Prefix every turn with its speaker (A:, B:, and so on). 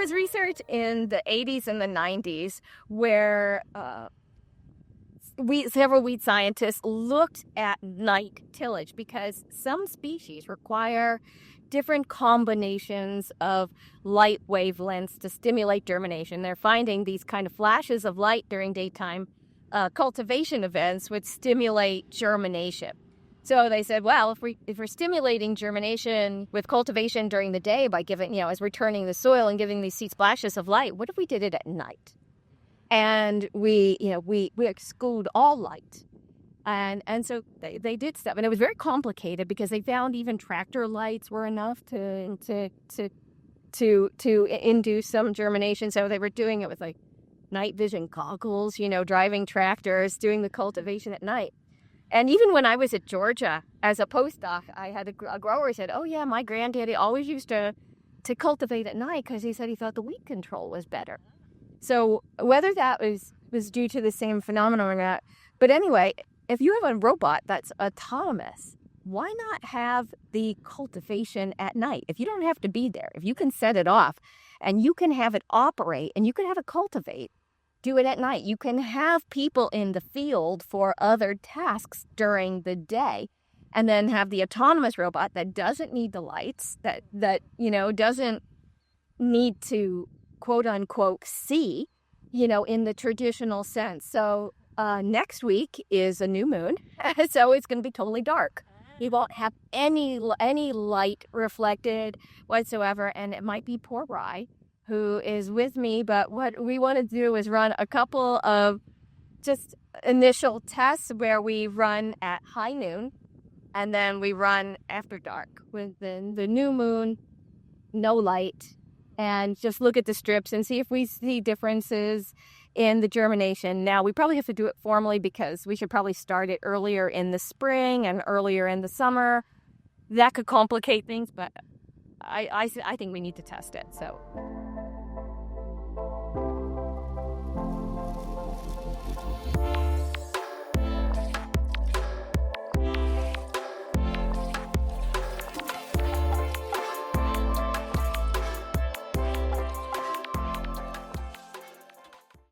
A: was research in the 80s and the 90s where several wheat scientists looked at night tillage because some species require different combinations of light wavelengths to stimulate germination. They're finding these kind of flashes of light during daytime cultivation events would stimulate germination. So they said, well, if we're stimulating germination with cultivation during the day by giving, as we're turning the soil and giving these seed splashes of light, what if we did it at night? And we exclude all light. And so they did stuff, and it was very complicated because they found even tractor lights were enough to induce some germination. So they were doing it with like night vision goggles, driving tractors, doing the cultivation at night. And even when I was at Georgia as a postdoc, I had a grower who said, "Oh yeah, my granddaddy always used to cultivate at night because he said he thought the weed control was better." So whether that was due to the same phenomenon or not, but anyway, if you have a robot that's autonomous, why not have the cultivation at night? If you don't have to be there, if you can set it off and you can have it operate and you can have it cultivate, do it at night. You can have people in the field for other tasks during the day and then have the autonomous robot that doesn't need the lights, that doesn't need to quote unquote see, in the traditional sense. So next week is a new moon, so it's going to be totally dark. You won't have any light reflected whatsoever, and it might be poor Rye who is with me, but what we want to do is run a couple of just initial tests where we run at high noon, and then we run after dark with the new moon, no light, and just look at the strips and see if we see differences in the germination. Now, we probably have to do it formally because we should probably start it earlier in the spring and earlier in the summer. That could complicate things, but I think we need to test it. So